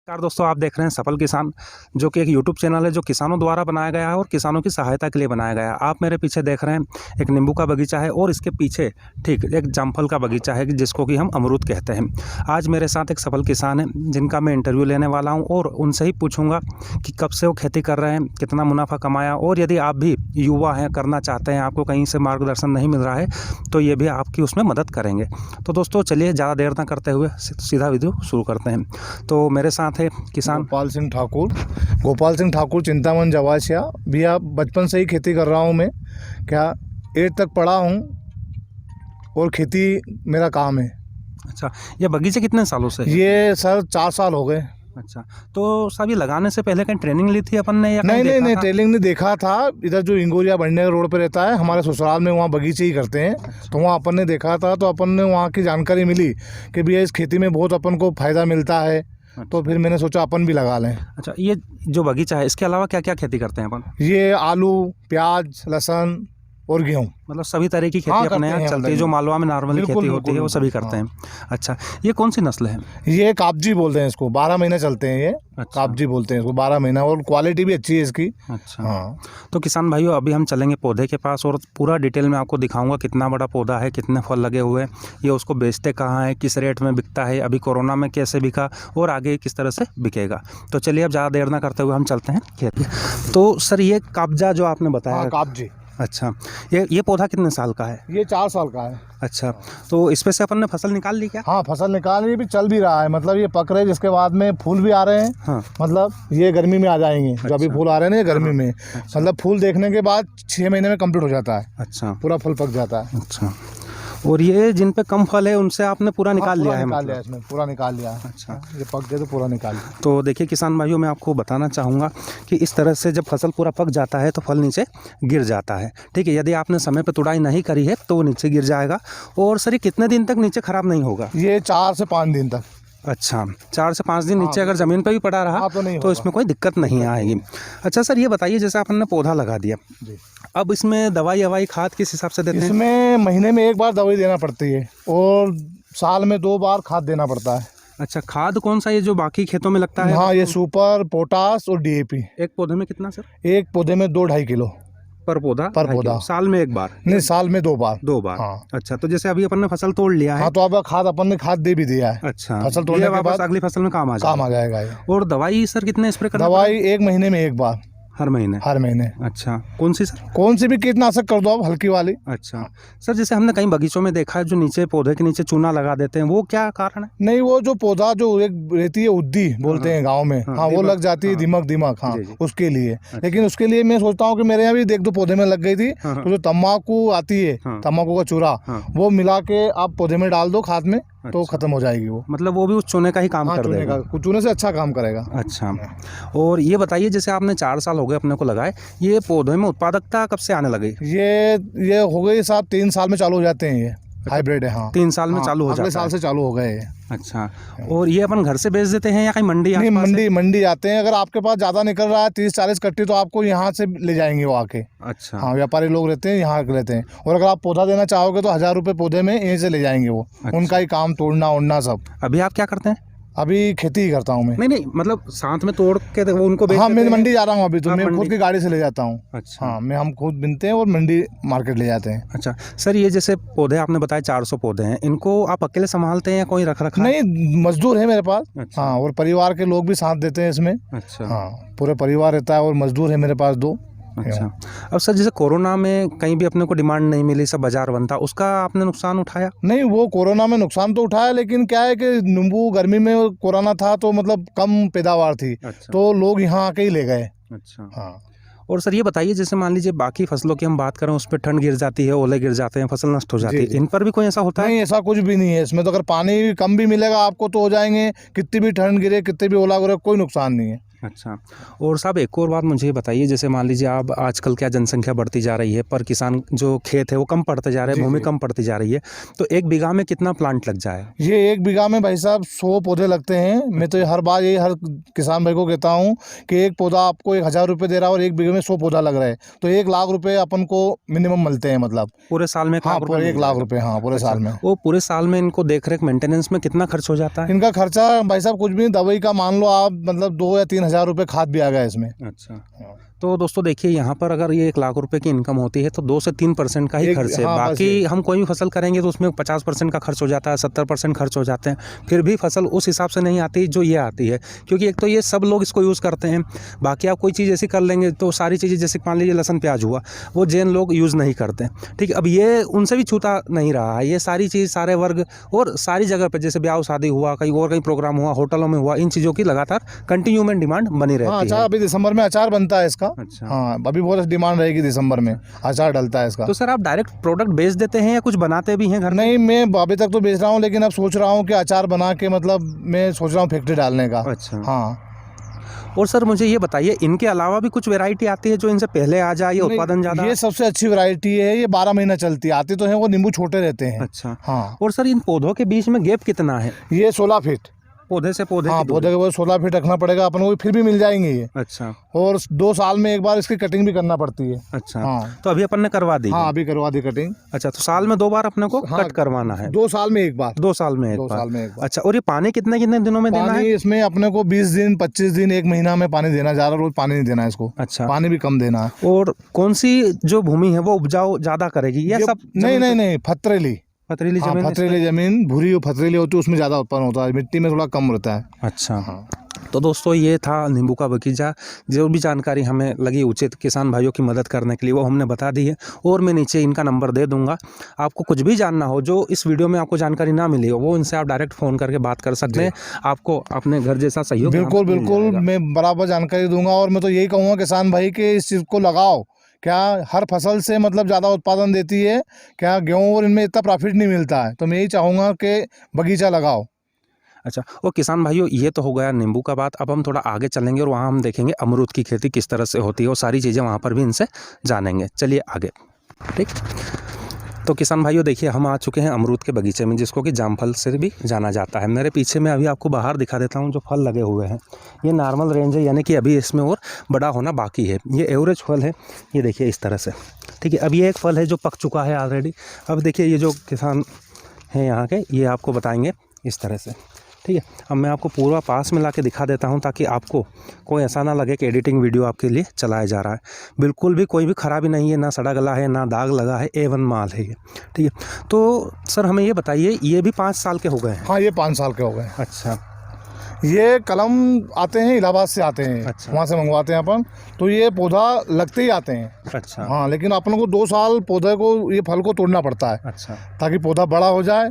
नमस्कार दोस्तों, आप देख रहे हैं सफल किसान, जो कि एक यूट्यूब चैनल है जो किसानों द्वारा बनाया गया है और किसानों की सहायता के लिए बनाया गया है। आप मेरे पीछे देख रहे हैं एक नींबू का बगीचा है और इसके पीछे ठीक एक जामफल का बगीचा है जिसको कि हम अमरूद कहते हैं। आज मेरे साथ एक सफल किसान है जिनका मैं इंटरव्यू लेने वाला हूं और उनसे ही पूछूंगा कि कब से वो खेती कर रहे हैं, कितना मुनाफा कमाया, और यदि आप भी युवा हैं, करना चाहते हैं, आपको कहीं से मार्गदर्शन नहीं मिल रहा है तो ये भी आपकी उसमें मदद करेंगे। तो दोस्तों चलिए ज़्यादा देर ना करते हुए सीधा वीडियो शुरू करते हैं। तो मेरे साथ है किसान गोपाल सिंह ठाकुर चिंतामन जवासिया। भैया बचपन से ही खेती कर रहा हूँ मैं, क्या 8 तक पढ़ा हूँ और खेती मेरा काम है। अच्छा, ये बगीचे कितने सालों से है? ये सर 4 साल हो गए। अच्छा, तो सब ये लगाने से पहले कहीं ट्रेनिंग ली थी अपन ने या कहीं नहीं देखा था? ट्रेनिंग नहीं देखा था। इधर जो इंगोरिया बढ़ने रोड पे रहता है, हमारे ससुराल में, वहाँ बगीचे ही करते हैं। तो वहाँ अपन ने देखा था, तो अपन ने वहाँ की जानकारी मिली कि भैया इस खेती में बहुत अपन को फ़ायदा मिलता है। तो फिर मैंने सोचा अपन भी लगा लें। अच्छा, ये जो बगीचा है इसके अलावा क्या क्या खेती करते हैं अपन? ये आलू, प्याज, लहसुन और गेहूँ, मतलब सभी तरह की खेती हाँ, अपने करते यहाँ हैं चलती है, हम जो लोग। मालवा में नॉर्मली बिल्कुल, खेती होती है वो बिल्कुल, सभी करते हाँ। हैं। अच्छा, ये कौन सी नस्ल है? ये काबजी बोलते हैं इसको, 12 महीने चलते हैं ये। अच्छा। काबजी बोलते हैं इसको, 12 महीना, और क्वालिटी भी अच्छी है इसकी। अच्छा, हाँ। तो किसान भाइयों अभी हम चलेंगे पौधे के पास और पूरा डिटेल में आपको दिखाऊंगा कितना बड़ा पौधा है, कितने फल लगे हुए हैं, ये उसको बेचते कहाँ है, किस रेट में बिकता है, अभी कोरोना में कैसे बिका और आगे किस तरह से बिकेगा। तो चलिए अब ज़्यादा देर ना करते हुए हम चलते हैं खेत। तो सर ये काब्जा जो आपने बताया, हाँ, काबजी। अच्छा, ये पौधा कितने साल का है? ये 4 साल का है। अच्छा, तो इसमें से अपन ने फसल निकाल ली क्या? हाँ, फसल निकाल भी चल भी रहा है, मतलब ये पक रहे, जिसके बाद में फूल भी आ रहे हैं। हाँ। मतलब ये गर्मी में आ जाएंगे। जो अभी फूल आ रहे हैं ना, ये गर्मी में। मतलब फूल देखने के बाद 6 महीने में कंप्लीट हो जाता है। अच्छा, पूरा फल पक जाता है। अच्छा, और ये जिन पे कम फल है उनसे आपने पूरा निकाल लिया है? निकाल लिया मतलब इसमें, पूरा निकाल लिया। अच्छा, ये पक गए तो पूरा निकाल लिया। तो देखिए किसान भाइयों, मैं आपको बताना चाहूँगा कि इस तरह से जब फसल पूरा पक जाता है तो फल नीचे गिर जाता है। ठीक है, यदि आपने समय पर तुड़ाई नहीं करी है तो वो नीचे गिर जाएगा। और सर ये कितने दिन तक नीचे ख़राब नहीं होगा? ये 4 से 5 दिन तक। अच्छा, 4 से 5 दिन नीचे अगर ज़मीन पर भी पड़ा रहा तो इसमें कोई दिक्कत नहीं आएगी। अच्छा सर, ये बताइए जैसे अपन ने पौधा लगा दिया, अब इसमें दवाई खाद किस हिसाब से देते हैं? इसमें महीने में 1 बार दवाई देना पड़ती है और साल में 2 बार खाद देना पड़ता है। अच्छा, खाद कौन सा, ये जो बाकी खेतों में लगता है? हाँ, ये सुपर, पोटास और डीएपी। एक पौधे में कितना सर? एक पौधे में 2-2.5 किलो पर पौधा? साल में 1 बार? नहीं, साल में 2 बार। 2 बार। हाँ। अच्छा, तो जैसे अभी अपन ने फसल तोड़ लिया है। हाँ, तो अब खाद अपन ने खाद दे भी दिया है। अच्छा, फसल तोड़ने के बाद अगली फसल में काम आ जाएगा ये। और दवाई सर कितने स्प्रे करना? दवाई 1 महीने में 1 बार। हर महीने? अच्छा, कौन सी सर? कौन सी भी कीटनाशक कर दो आप, हल्की वाली। अच्छा सर, जैसे हमने कई बगीचों में देखा है जो नीचे पौधे के नीचे चूना लगा देते हैं, वो क्या कारण है? नहीं, वो जो पौधा जो एक रहती है, उद्दी बोलते हैं गांव में। हाँ, वो लग जाती है, दीमक। हाँ, उसके लिए। लेकिन उसके लिए मैं सोचता हूँ कि मेरे यहाँ भी 1-2 पौधे में लग गई थी। तो जो तम्बाकू आती है, तम्बाकू का चूरा, वो मिला के आप पौधे में डाल दो खाद में, तो खत्म हो जाएगी वो। मतलब वो भी उस चूने का ही काम कर देगा? चूने से अच्छा काम करेगा। अच्छा, और ये बताइए जैसे आपने 4 साल हो गए अपने को लगाए, ये पौधे में उत्पादकता कब से आने लगी? ये हो गई साहब, 3 साल में चालू हो जाते हैं ये। हाइब्रिड है। हाँ, 3 साल में चालू हो जाता है? अगले साल से चालू हो गए। अच्छा, और ये अपन घर से बेच देते हैं या कहीं मंडी? नहीं, मंडी जाते हैं। अगर आपके पास ज़्यादा निकल रहा है, 30-40 कट्टी, तो आपको यहाँ से ले जाएंगे वो आके। अच्छा, हाँ, व्यापारी लोग रहते हैं, यहाँ लेते हैं। और अगर आप पौधा देना चाहोगे तो 1000 रुपये पौधे में यहीं से ले जाएंगे वो। अच्छा। उनका ही काम तोड़ना ओड़ना सब। अभी आप क्या करते हैं? अभी खेती ही करता हूँ मैं। नहीं, मतलब साथ में तोड़ के वो उनको बेच हाँ, देते मैं हैं? मंडी जा रहा हूँ अभी, तो आप मैं मंडी? खुद की गाड़ी से ले जाता हूँ। अच्छा। हाँ, हम खुद बिनते हैं और मंडी मार्केट ले जाते हैं। अच्छा सर, ये जैसे पौधे आपने बताया 400 पौधे हैं, इनको आप अकेले संभालते हैं या कोई रख रखा? नहीं, मजदूर है मेरे पास। अच्छा। हाँ, और परिवार के लोग भी साथ देते हैं इसमें। अच्छा। हाँ, पूरे परिवार रहता है और मजदूर है मेरे पास 2। अच्छा, अब सर जैसे कोरोना में कहीं भी अपने को डिमांड नहीं मिली, सब बाजार बंद था, उसका आपने नुकसान उठाया? नहीं, वो कोरोना में नुकसान तो उठाया, लेकिन क्या है कि नींबू गर्मी में कोरोना था तो मतलब कम पैदावार थी। अच्छा। तो लोग यहाँ आके ही ले गए। अच्छा। हाँ। और सर ये बताइए जैसे मान लीजिए बाकी फसलों की हम बात करें, उस पर ठंड गिर जाती है, ओले गिर जाते हैं, फसल नष्ट हो जाती है, इन पर भी कोई ऐसा होता है? नहीं, ऐसा कुछ भी नहीं है इसमें। तो अगर पानी कम भी मिलेगा आपको तो हो जाएंगे, कितनी भी ठंड गिरे, कितने भी ओला गिरे, कोई नुकसान नहीं है। अच्छा। और साहब एक और बात मुझे बताइए, जैसे मान लीजिए आप आजकल क्या जनसंख्या बढ़ती जा रही है, पर किसान जो खेत है वो कम पड़ते जा रहे हैं, भूमि कम पड़ती जा रही है, तो 1 बीघा में कितना प्लांट लग जाए? ये 1 बीघा में भाई साहब 100 पौधे लगते हैं। मैं तो हर बार ये हर किसान भाई को कहता हूँ कि एक पौधा आपको 1000 रुपये दे रहा है और 1 बीघे में 100 पौधा लग रहा है, तो 1 लाख रुपए अपन को मिनिमम मिलते हैं, मतलब पूरे साल में 1 हाँ लाख रुपए पूरे 1 मिल लाख जाएगा? रुपए, हाँ पूरे अच्छा, साल में। वो पूरे साल में इनको देख रेख मेंटेनेंस में कितना खर्च हो जाता है? इनका खर्चा भाई साहब कुछ भी नहीं, दवाई का मान लो आप, मतलब 2 या 3 हज़ार रुपये खाद भी आ गया इसमें। अच्छा। तो दोस्तों देखिए, यहाँ पर अगर ये 1 लाख रुपए की इनकम होती है तो 2 से 3% का ही खर्च है। हाँ, बाकी हम कोई भी फसल करेंगे तो उसमें 50% का खर्च हो जाता है, 70% खर्च हो जाते हैं, फिर भी फसल उस हिसाब से नहीं आती जो ये आती है, क्योंकि एक तो ये सब लोग इसको यूज़ करते हैं। बाकी आप कोई चीज़ ऐसी कर लेंगे तो सारी चीज़ें, जैसे मान लीजिए लहसुन प्याज हुआ, वो जैन लोग यूज़ नहीं करते, ठीक है। अब ये उनसे भी छूता नहीं रहा है, ये सारी चीज़ सारे वर्ग और सारी जगह पर, जैसे ब्याह शादी हुआ, कहीं और कहीं प्रोग्राम हुआ, होटलों में हुआ, इन चीज़ों की लगातार कंटिन्यू में डिमांड बनी रहती है। अचार अभी दिसंबर में अचार बनता है इसका। अच्छा। हाँ, अभी बहुत डिमांड रहेगी दिसंबर में, अचार डलता है इसका। तो सर आप डायरेक्ट प्रोडक्ट बेच देते हैं या कुछ बनाते भी हैं घर में? नहीं, मैं अभी तक तो बेच रहा हूँ, लेकिन अब सोच रहा हूँ कि अचार बना के, मतलब मैं सोच रहा हूँ फैक्ट्री डालने का। अच्छा। हाँ। और सर मुझे ये बताइए, इनके अलावा भी कुछ वैरायटी आती है जो इनसे पहले आ जाए या उत्पादन ज़्यादा? ये सबसे अच्छी वैरायटी है, ये 12 महीना चलती है। आते तो हैं वो नींबू छोटे रहते हैं। अच्छा। हाँ। और सर इन पौधों के बीच में गैप कितना है? ये 16 फीट पौधे से पौधे हाँ, की दूरी? पौधे के बाद 16 फीट रखना पड़ेगा अपन को, फिर भी मिल जाएंगे ये। अच्छा। और 2 साल में एक बार इसकी कटिंग भी करना पड़ती है। अच्छा। हाँ। तो अभी अपन ने करवा दी? हाँ, अभी करवा दी कटिंग। अच्छा, तो साल में 2 बार अपने को हाँ, कट करवाना है? 2 साल में एक बार। 2 साल में एक 2 बार? साल में एक बार। अच्छा। और ये पानी कितने कितने दिनों में देना है? पानी इसमें अपने को 20 दिन, 25 दिन, 1 महीना में पानी देना, ज़्यादा रोज पानी नहीं देना है इसको। अच्छा। पानी भी कम देना है। और कौन सी जो भूमि है वो उपजाऊ ज़्यादा करेगी या सब? नहीं, पथरीली। पथरीली हाँ, जमीन? पथरीली जमीन, भूरी और पथरीली होती है, उसमें ज़्यादा उत्पन्न होता है, मिट्टी में थोड़ा कम रहता है। अच्छा। हाँ। तो दोस्तों ये था नींबू का बगीचा। जो भी जानकारी हमें लगी उचित किसान भाइयों की मदद करने के लिए, वो हमने बता दी है, और मैं नीचे इनका नंबर दे दूंगा। आपको कुछ भी जानना हो, जो इस वीडियो में आपको जानकारी ना मिली हो, वो इनसे आप डायरेक्ट फ़ोन करके बात कर सकते हैं। आपको अपने घर जैसा सहयोग बिल्कुल मैं बराबर जानकारी दूंगा। और मैं तो यही कहूँगा किसान भाई के इस चीज़ को लगाओ। क्या हर फसल से मतलब ज़्यादा उत्पादन देती है, क्या गेहूँ और इनमें इतना प्रॉफिट नहीं मिलता है, तो मैं यही चाहूँगा कि बगीचा लगाओ। अच्छा। और किसान भाइयों, ये तो हो गया नींबू का बात। अब हम थोड़ा आगे चलेंगे और वहाँ हम देखेंगे अमरूद की खेती किस तरह से होती है, और सारी चीज़ें वहाँ पर भी इनसे जानेंगे। चलिए आगे। ठीक। तो किसान भाइयों देखिए, हम आ चुके हैं अमरूद के बगीचे में, जिसको कि जामफल से भी जाना जाता है। मेरे पीछे में अभी आपको बाहर दिखा देता हूँ जो फल लगे हुए हैं। ये नॉर्मल रेंज है, यानी कि अभी इसमें और बड़ा होना बाकी है। ये एवरेज फल है, ये देखिए इस तरह से। ठीक है। अब ये एक फल है जो पक चुका है ऑलरेडी। अब देखिए ये जो किसान हैं यहाँ के, ये आपको बताएंगे इस तरह से। ठीक है। अब मैं आपको पूरा पास में ला के दिखा देता हूँ, ताकि आपको कोई ऐसा ना लगे कि एडिटिंग वीडियो आपके लिए चलाया जा रहा है। बिल्कुल भी कोई भी ख़राबी नहीं है, ना सड़ा गला है, ना दाग लगा है, A1 माल है ये। ठीक है। तो सर हमें ये बताइए, ये भी 5 साल के हो गए हैं? हाँ, ये 5 साल के हो गए। अच्छा। ये कलम आते हैं, इलाहाबाद से आते हैं। अच्छा। वहाँ से मंगवाते हैं अपन, तो ये पौधा लगते ही आते हैं। अच्छा। हाँ, लेकिन अपन को 2 साल पौधे को, ये फल को तोड़ना पड़ता है। अच्छा। ताकि पौधा बड़ा हो जाए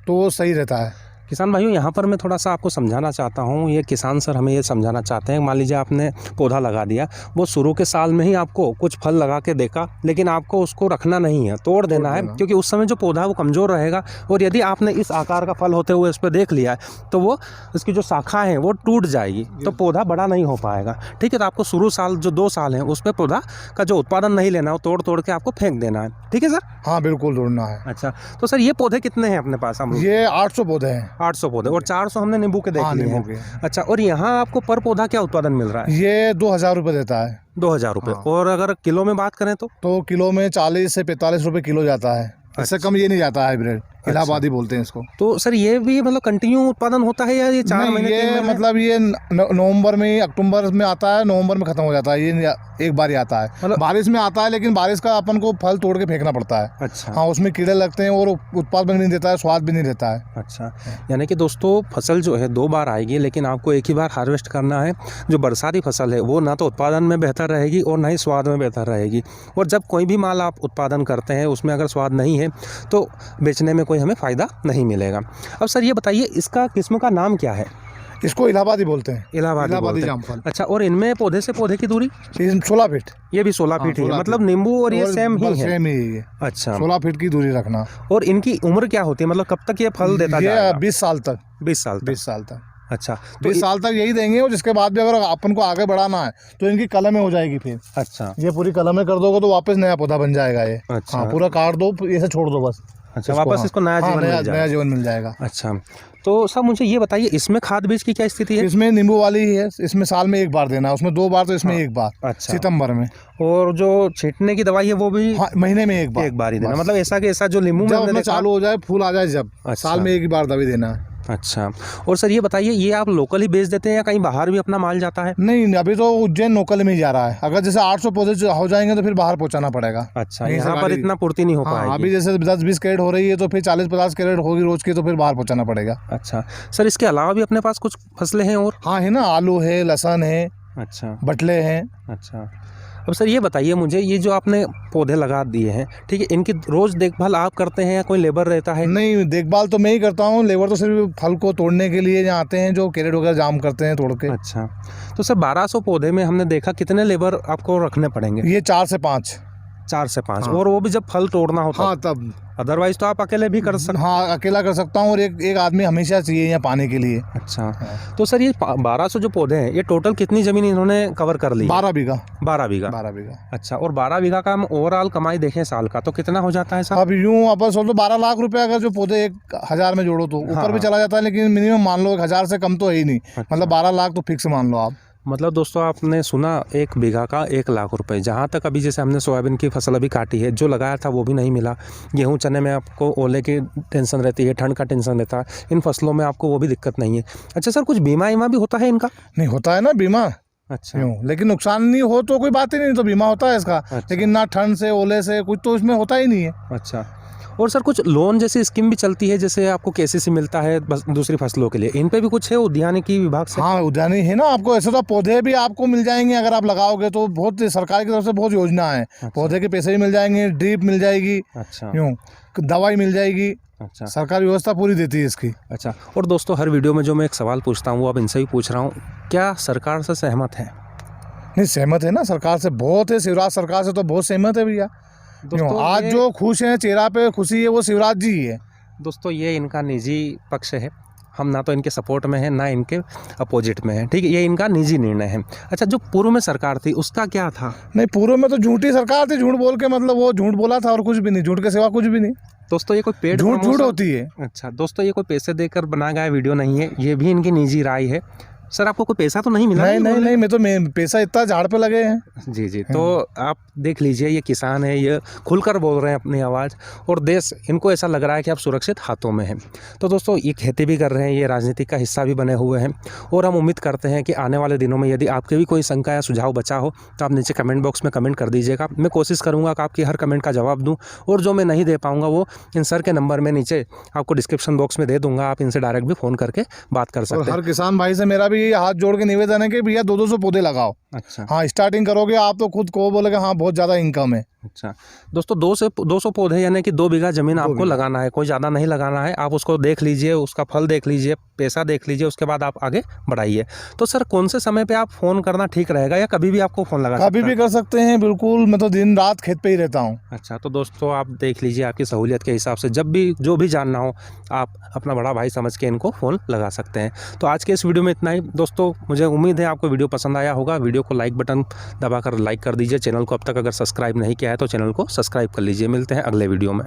तो सही रहता है। किसान भाइयों, यहाँ पर मैं थोड़ा सा आपको समझाना चाहता हूँ। ये किसान सर हमें ये समझाना चाहते हैं, मान लीजिए आपने पौधा लगा दिया, वो शुरू के साल में ही आपको कुछ फल लगा के देखा, लेकिन आपको उसको रखना नहीं है, तोड़ देना है, क्योंकि उस समय जो पौधा है वो कमज़ोर रहेगा। और यदि आपने इस आकार का फल होते हुए इस पर देख लिया है, तो वो इसकी जो शाखाएँ हैं वो टूट जाएगी, तो पौधा बड़ा नहीं हो पाएगा। ठीक है। तो आपको शुरू साल जो 2 साल हैं उस पर पौधा का जो उत्पादन नहीं लेना, वो तोड़ तोड़ के आपको फेंक देना है। ठीक है सर? हाँ, बिल्कुल तोड़ना है। अच्छा। तो सर ये पौधे कितने हैं अपने पास? अमरूद ये 800 पौधे हैं। 800 पौधे, और 400 हमने नींबू के देख हाँ, लिए नींबू हैं। के। अच्छा। और यहाँ आपको पर पौधा क्या उत्पादन मिल रहा है? ये 2000 रुपये देता है। 2000 रुपये। हाँ। और अगर किलो में बात करें तो किलो में 40 से 45 रुपये किलो जाता है। इससे कम ये नहीं जाता है। हाइब्रिड इलाहाबादी बोलते हैं इसको। तो सर ये भी मतलब कंटिन्यू उत्पादन होता है या ये 4 महीने? ये मतलब ये नवंबर में, अक्टूबर में आता है, नवंबर में खत्म हो जाता है। ये एक बार ही आता है, मतलब बारिश में आता है, लेकिन बारिश का अपन को फल तोड़ के फेंकना पड़ता है। अच्छा। हाँ, उसमें कीड़े लगते हैं और उत्पादन भी नहीं देता है, स्वाद भी नहीं देता है। अच्छा। यानी कि दोस्तों फसल जो है 2 बार आएगी, लेकिन आपको एक ही बार हार्वेस्ट करना है। जो बरसाती फसल है वो ना तो उत्पादन में बेहतर रहेगी और ना ही स्वाद में बेहतर रहेगी। और जब कोई भी माल आप उत्पादन करते हैं उसमें अगर स्वाद नहीं है तो बेचने में कोई हमें फ़ायदा नहीं मिलेगा। अब सर ये बताइए, इसका किस्म का नाम क्या है? इसको इलाहाबादी बोलते हैं। इलाहाबादी जामफल। अच्छा। और इनमें पौधे से पौधे की दूरी? 16 फीट। ये भी 16 फीट ही है, मतलब नींबू और ये सेम ही है? सेम ही है। अच्छा। 16 फीट की दूरी रखना। और इनकी उम्र क्या होती है, मतलब कब तक ये फल देता ये जाएगा? 20 साल तक। 20 साल तक। 20 साल तक। अच्छा, 20 साल तक यही देंगे, और जिसके बाद भी अगर अपन को आगे बढ़ाना है तो इनकी कलमें हो जाएगी फिर। अच्छा, ये पूरी कलमें कर दोगे तो वापस नया पौधा बन जाएगा ये। अच्छा। हाँ, पूरा काट दो, ऐसे छोड़ दो बस। अच्छा, वापस हाँ, इसको नया जीवन मिल जाएगा। नया जीवन मिल जाएगा। अच्छा, तो सर मुझे ये बताइए, इसमें खाद बीज की क्या स्थिति है? इसमें नींबू वाली ही है, इसमें साल में 1 बार देना है, उसमें 2 बार, तो इसमें 1 बार। अच्छा। सितंबर में। और जो छींटने की दवाई है वो भी हाँ, महीने में 1 बार। 1 बार ही देना, मतलब ऐसा कि ऐसा जो नींबू में जब हमने अपना देखा। चालू हो जाए, फूल आ जाए जब, अच्छा। साल में 1 ही बार दवाई देना है। अच्छा, और सर ये बताइए, ये आप लोकल ही बेच देते हैं या कहीं बाहर भी अपना माल जाता है? नहीं, अभी तो उज्जैन लोकल में ही जा रहा है। अगर जैसे 800 पौधे हो जाएंगे तो फिर बाहर पहुंचाना पड़ेगा। अच्छा, यहीं से यहाँ पर गाड़ी- इतना पूर्ति नहीं हो हाँ, पाएगी। अभी जैसे 10-20 कैरेट हो रही है तो फिर 40-50 कैरेट होगी रोज की, तो फिर बाहर पहुंचाना पड़ेगा। अच्छा सर, इसके अलावा भी अपने पास कुछ फसलें हैं और? हाँ, है ना, आलू है, लहसुन है, अच्छा, बटले हैं। अच्छा। अब सर ये बताइए मुझे, ये जो आपने पौधे लगा दिए हैं, ठीक है, इनकी रोज़ देखभाल आप करते हैं या कोई लेबर रहता है? नहीं, देखभाल तो मैं ही करता हूँ, लेबर तो सिर्फ फल को तोड़ने के लिए यहाँ आते हैं, जो कैरेट वगैरह जाम करते हैं तोड़ के। अच्छा, तो सर 1200 पौधे में हमने देखा कितने लेबर आपको रखने पड़ेंगे? ये 4 से 5। 4 से 5। हाँ। और वो भी जब फल तोड़ना होता है? हाँ, तब। अदरवाइज तो आप अकेले भी कर सकते? हाँ, अकेला कर सकता हूँ, और एक आदमी हमेशा चाहिए यहाँ पाने के लिए। अच्छा, तो सर ये 1200 जो पौधे हैं, ये टोटल कितनी ज़मीन इन्होंने कवर कर ली? 12 बीघा। 12 बीघा। 12 बीघा। अच्छा, और 12 बीघा का हम ओवरऑल कमाई देखें साल का तो कितना हो जाता है सर? अब यूँ अपन सोच लो 12 लाख रुपए, अगर जो पौधे 1000 में जोड़ो तो ऊपर भी हाँ। चला जाता है, लेकिन मिनिमम मान लो 1000 से कम तो है ही नहीं। मतलब 12 लाख तो फिक्स मान लो आप। मतलब दोस्तों, आपने सुना 1 बीघा का 1 लाख रुपए। जहाँ तक अभी जैसे हमने सोयाबीन की फसल अभी काटी है, जो लगाया था वो भी नहीं मिला। गेहूं चने में आपको ओले की टेंशन रहती है, ठंड का टेंशन रहता है, इन फसलों में आपको वो भी दिक्कत नहीं है। अच्छा सर, कुछ बीमा वीमा भी होता है इनका? नहीं, होता है ना बीमा। अच्छा, यूँ, लेकिन नुकसान नहीं हो तो कोई बात ही नहीं, तो बीमा होता है इसका। अच्छा। लेकिन ना ठंड से, ओले से कुछ तो इसमें होता ही नहीं है। अच्छा। और सर कुछ लोन जैसी स्कीम भी चलती है, जैसे आपको केसीसी मिलता है बस दूसरी फसलों के लिए, इन पे भी कुछ है उद्यानिकी विभाग से? हाँ, उद्यानी है ना, आपको ऐसे तो पौधे भी आपको मिल जाएंगे अगर आप लगाओगे तो। बहुत सरकार की तरफ से बहुत योजना है। पौधे के पैसे भी मिल जाएंगे, ड्रिप मिल जाएगी, अच्छा, यूँ दवाई मिल जाएगी। अच्छा, सरकार व्यवस्था पूरी देती है इसकी। अच्छा। और दोस्तों, हर वीडियो में जो मैं एक सवाल पूछता हूँ वो अब इनसे भी पूछ रहा हूँ, क्या सरकार से सहमत है? नहीं, सहमत है ना, सरकार से बहुत है। शिवराज सरकार से तो बहुत सहमत है भैया। दोस्तों, आज जो खुश हैं, चेहरा पे खुशी है, वो शिवराज जी ही है। दोस्तों ये इनका निजी पक्ष है, हम ना तो इनके सपोर्ट में हैं ना इनके अपोजिट में हैं, ठीक है, ये इनका निजी निर्णय है। अच्छा, जो पूर्व में सरकार थी उसका क्या था? नहीं, पूर्व में तो झूठी सरकार थी, झूठ बोल के, मतलब वो झूठ बोला था और कुछ भी नहीं, झूठ के सिवा कुछ भी नहीं। दोस्तों ये कोई पेड झूठ प्रमोशन होती है। अच्छा दोस्तों, ये कोई पैसे देकर बनाया गया वीडियो नहीं है, ये भी इनकी निजी राय है। सर आपको कोई पैसा तो नहीं मिला? नहीं, मैं पैसा इतना झाड़ पे लगे हैं। जी, तो आप देख लीजिए, ये किसान है, ये खुलकर बोल रहे हैं अपनी आवाज़, और देश इनको ऐसा लग रहा है कि आप सुरक्षित हाथों में हैं। तो दोस्तों, ये खेती भी कर रहे हैं, ये राजनीति का हिस्सा भी बने हुए हैं, और हम उम्मीद करते हैं कि आने वाले दिनों में यदि आपके भी कोई शंका या सुझाव बचा हो तो आप नीचे कमेंट बॉक्स में कमेंट कर दीजिएगा। मैं कोशिश करूँगा कि आपकी हर कमेंट का जवाब दूँ, और जो मैं नहीं दे पाऊँगा वो इन सर के नंबर में नीचे आपको डिस्क्रिप्शन बॉक्स में दे दूँगा, आप इनसे डायरेक्ट भी फ़ोन करके बात कर सकते हैं। हर किसान भाई से मेरा भी हाथ जोड़ के निवेदन है कि भैया 200 पौधे लगाओ। अच्छा, हाँ, स्टार्टिंग करोगे आप तो खुद को बोलेगा हाँ बहुत ज़्यादा इनकम है। अच्छा दोस्तों, 200 पौधे यानी कि 2 बीघा ज़मीन आपको लगाना है, कोई ज़्यादा नहीं लगाना है। आप उसको देख लीजिए, उसका फल देख लीजिए, पैसा देख लीजिए, उसके बाद आप आगे बढ़ाइए। तो सर कौन से समय पे आप फ़ोन करना ठीक रहेगा, या कभी भी आपको फ़ोन लगा सकते हैं? कभी भी कर सकते हैं, बिल्कुल। मैं तो दिन रात खेत पे ही रहता हूँ। अच्छा, तो दोस्तों आप देख लीजिए, आपकी सहूलियत के हिसाब से जब भी जो भी जानना हो आप अपना बड़ा भाई समझ के इनको फ़ोन लगा सकते हैं। तो आज के इस वीडियो में इतना ही दोस्तों। मुझे उम्मीद है आपको वीडियो पसंद आया होगा। वीडियो को लाइक बटन दबाकर लाइक कर दीजिए। चैनल को अब तक अगर सब्सक्राइब नहीं किया है तो चैनल को सब्सक्राइब कर लीजिए। मिलते हैं अगले वीडियो में।